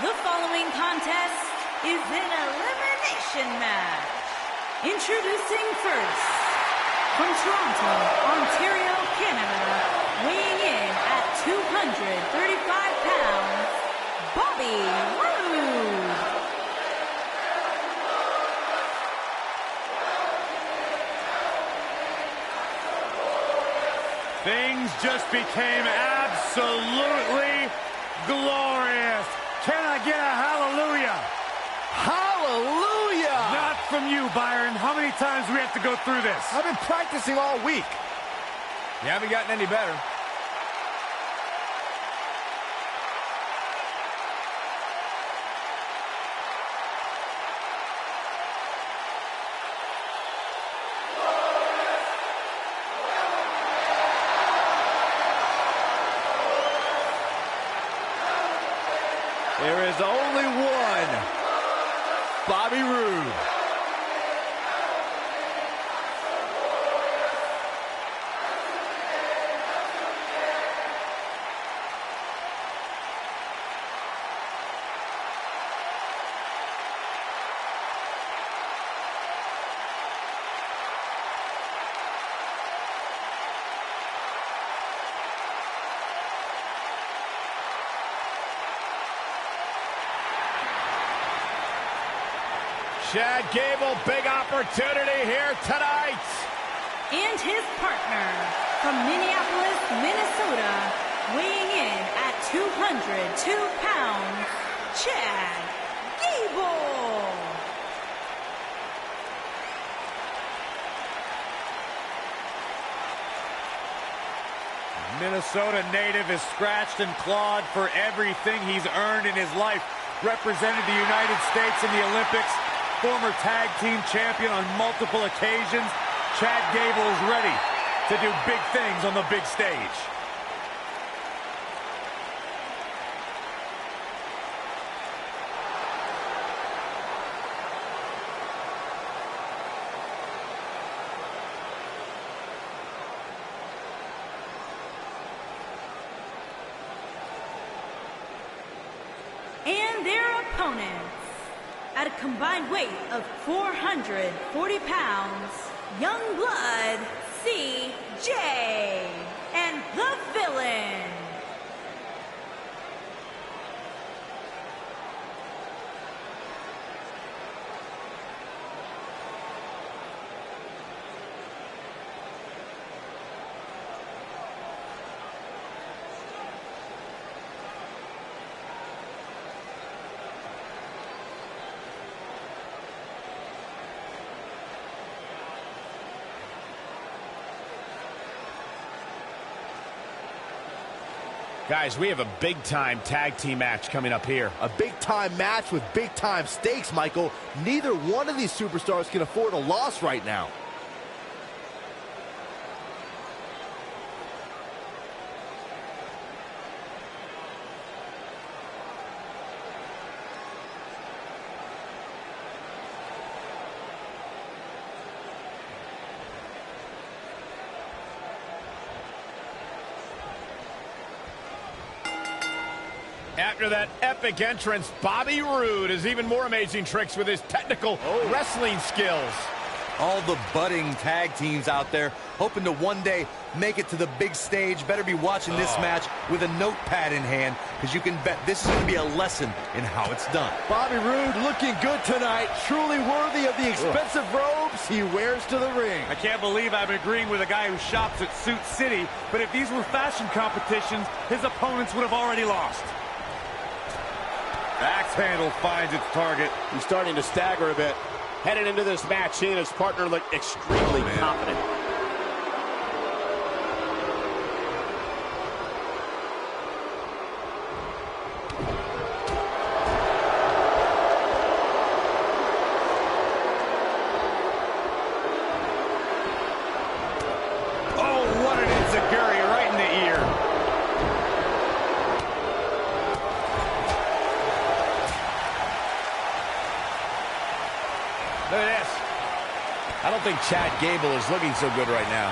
The following contest is an elimination match. Introducing first, from Toronto, Ontario, Canada, weighing in at 235 pounds, Bobby Roode. Things just became absolutely glorious. Can I get a hallelujah? Hallelujah! Not from you, Byron. How many times do we have to go through this? I've been practicing all week. You haven't gotten any better. There is only one Bobby Roode. Chad Gable, big opportunity here tonight. And his partner, from Minneapolis, Minnesota, weighing in at 202 pounds, Chad Gable. Minnesota native is scratched and clawed for everything he's earned in his life. Represented the United States in the Olympics. Former tag team champion on multiple occasions, Chad Gable is ready to do big things on the big stage. And their opponents, at a combined weight of 440 pounds, Youngblood, CJ, and the Villain. Guys, we have a big-time tag team match coming up here. A big-time match with big-time stakes, Michael. Neither one of these superstars can afford a loss right now. After that epic entrance, Bobby Roode has even more amazing tricks with his technical wrestling skills. All the budding tag teams out there hoping to one day make it to the big stage better be watching this match with a notepad in hand, because you can bet this is going to be a lesson in how it's done. Bobby Roode looking good tonight, truly worthy of the expensive robes he wears to the ring. I can't believe I'm agreeing with a guy who shops at Suit City, but if these were fashion competitions, his opponents would have already lost. Axe handle finds its target. He's starting to stagger a bit. Headed into this match, he and his partner look extremely confident. Oh, what an enziguri right in the ear. Look at this. I don't think Chad Gable is looking so good right now.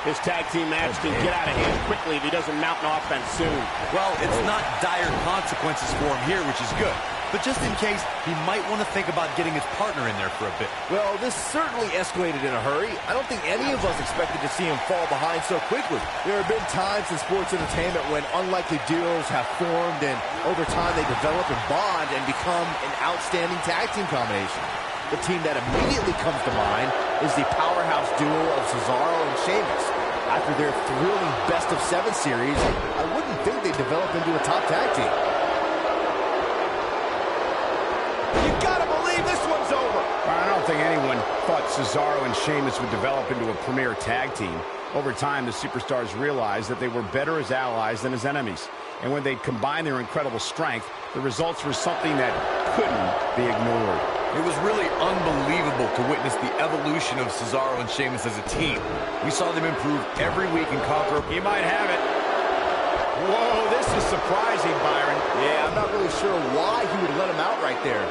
This tag team match can get out of hand quickly if he doesn't mount an offense soon. Well, it's not dire consequences for him here, which is good. But just in case, he might want to think about getting his partner in there for a bit. Well, this certainly escalated in a hurry. I don't think any of us expected to see him fall behind so quickly. There have been times in sports entertainment when unlikely duos have formed, and over time they develop and bond and become an outstanding tag team combination. The team that immediately comes to mind is the powerhouse duo of Cesaro and Sheamus. After their thrilling best-of-7 series, I wouldn't think they'd develop into a top tag team. You gotta believe this one's over. I don't think anyone thought Cesaro and Sheamus would develop into a premier tag team. Over time, the superstars realized that they were better as allies than as enemies. And when they combined their incredible strength, the results were something that couldn't be ignored. It was really unbelievable to witness the evolution of Cesaro and Sheamus as a team. We saw them improve every week and conquer. He might have it. Whoa, this is surprising, Byron. Yeah, I'm not really sure why he would let him out right there.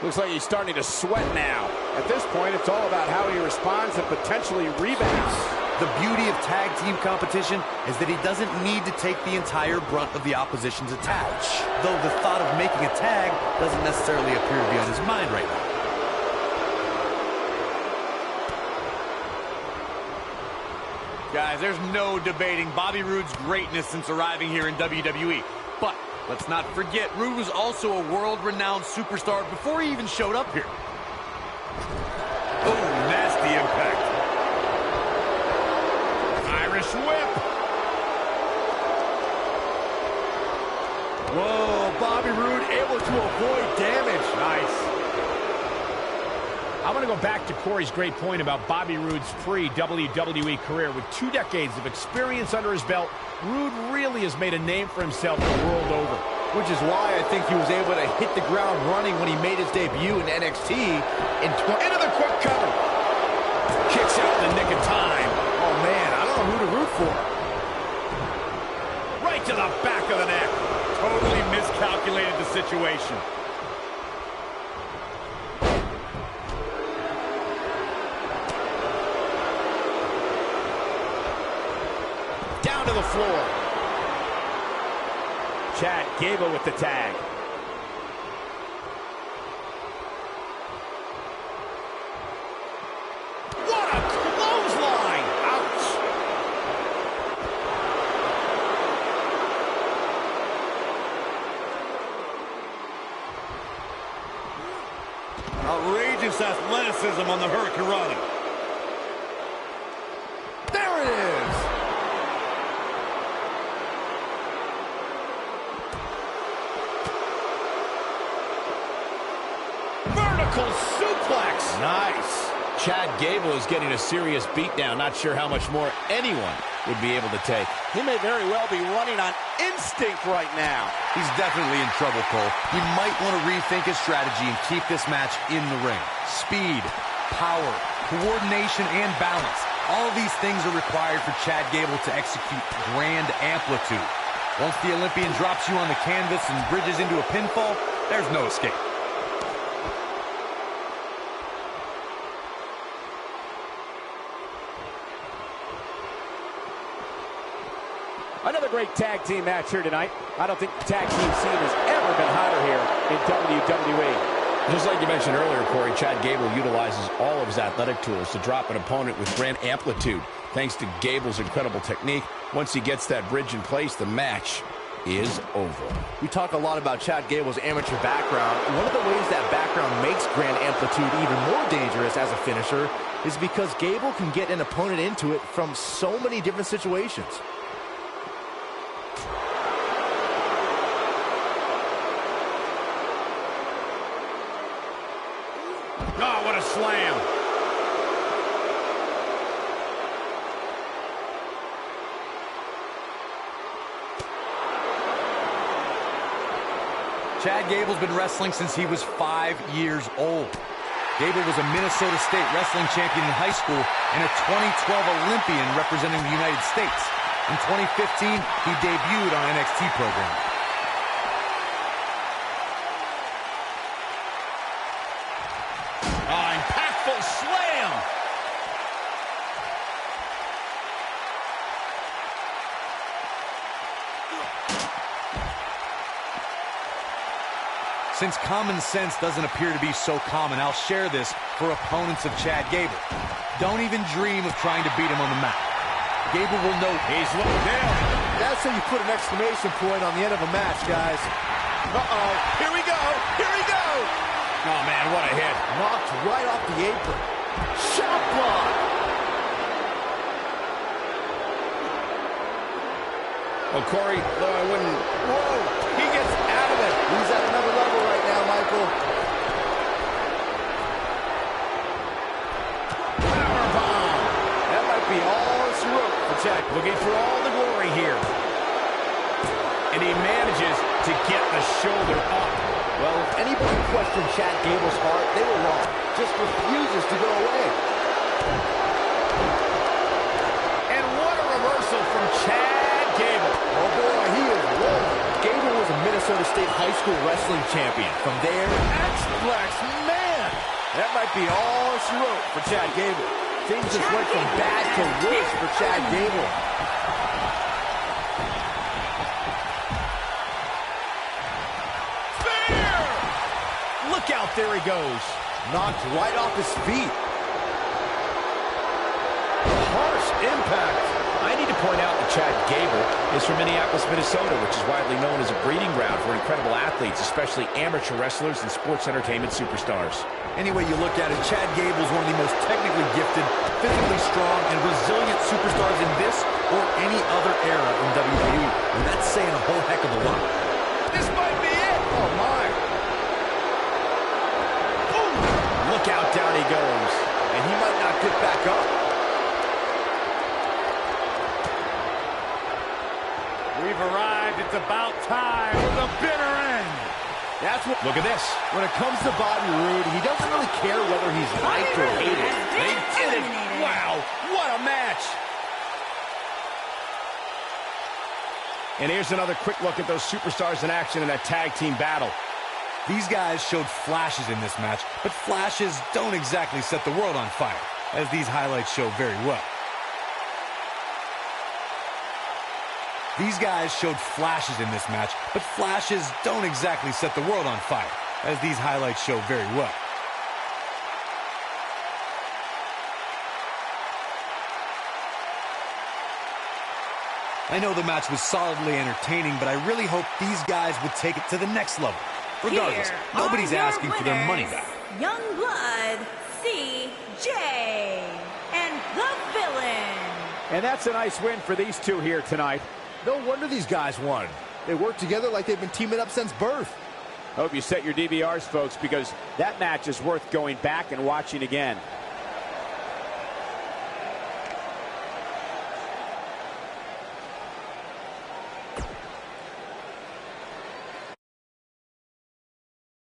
Looks like he's starting to sweat now. At this point, it's all about how he responds and potentially rebounds. The beauty of tag team competition is that he doesn't need to take the entire brunt of the opposition's attack. Though the thought of making a tag doesn't necessarily appear to be on his mind right now. Guys, there's no debating Bobby Roode's greatness since arriving here in WWE. But let's not forget, Roode was also a world-renowned superstar before he even showed up here. Oh, nasty impact. Irish whip. Whoa, Bobby Roode able to avoid damage. Nice. I want to go back to Corey's great point about Bobby Roode's pre-WWE career. With 2 decades of experience under his belt, Roode really has made a name for himself the world over. Which is why I think he was able to hit the ground running when he made his debut in NXT. Into the quick cover. Kicks out in the nick of time. Oh, man, I don't know who to root for. Right to the back of the neck. Totally miscalculated the situation. Down to the floor. Chad Gable with the tag. What a clothesline! Ouch! Outrageous athleticism on the Hurricanrana. There it is. Vertical suplex. Nice. Chad Gable is getting a serious beatdown. Not sure how much more anyone would be able to take. He may very well be running on instinct right now. He's definitely in trouble, Cole. He might want to rethink his strategy and keep this match in the ring. Speed, power, coordination, and balance. All of these things are required for Chad Gable to execute grand amplitude. Once the Olympian drops you on the canvas and bridges into a pinfall, there's no escape. Another great tag team match here tonight. I don't think the tag team scene has ever been hotter here in WWE. Just like you mentioned earlier, Corey, Chad Gable utilizes all of his athletic tools to drop an opponent with grand amplitude. Thanks to Gable's incredible technique, once he gets that bridge in place, the match is over. We talk a lot about Chad Gable's amateur background. One of the ways that background makes grand amplitude even more dangerous as a finisher is because Gable can get an opponent into it from so many different situations. Oh, what a slam. Chad Gable's been wrestling since he was 5 years old. Gable was a Minnesota State wrestling champion in high school and a 2012 Olympian representing the United States. In 2015, he debuted on NXT program. Oh, Since common sense doesn't appear to be so common, I'll share this for opponents of Chad Gable. Don't even dream of trying to beat him on the mat. Gable will know he's looking down. That's how you put an exclamation point on the end of a match, guys. Uh-oh. Here we go. Here we go. Oh, man, what a hit. Knocked right off the apron. Shot block. Well, Corey, though I wouldn't... Whoa! He gets out of it. He's at another level right now, Michael. Powerbomb. That might be all it's wrote for Chad. Looking for all the glory here. And he manages to get the shoulder up. Well, if anybody questioned Chad Gable's heart, they were wrong. Just refuses to go away. And what a reversal from Chad Gable. Oh boy, he is rolling. Gable was a Minnesota State high school wrestling champion. From there, X-Flex, man! That might be all it's wrote for Chad Gable. Things just went from bad to worse for Chad Gable. Look out, there he goes. Knocked right off his feet. Harsh impact. I need to point out that Chad Gable is from Minneapolis, Minnesota, which is widely known as a breeding ground for incredible athletes, especially amateur wrestlers and sports entertainment superstars. Any way you look at it, Chad Gable is one of the most technically gifted, physically strong, and resilient superstars in this or any other era in WWE. And that's saying a whole heck of a lot. This might be it. Oh, my. Look out, down he goes. And he might not get back up. We've arrived. It's about time for the bitter end. That's what. Look at this. When it comes to Bobby Roode, he doesn't really care whether he's liked or hated. They did it. Wow, what a match. And here's another quick look at those superstars in action in that tag team battle. These guys showed flashes in this match, but flashes don't exactly set the world on fire, as these highlights show very well. These guys showed flashes in this match, but flashes don't exactly set the world on fire, as these highlights show very well. I know the match was solidly entertaining, but I really hope these guys would take it to the next level. Regardless, Here nobody's are your asking for their money winners, back. Young Blood, CJ, and the Villain. And that's a nice win for these two here tonight. No wonder these guys won. They work together like they've been teaming up since birth. Hope you set your DVRs, folks, because that match is worth going back and watching again.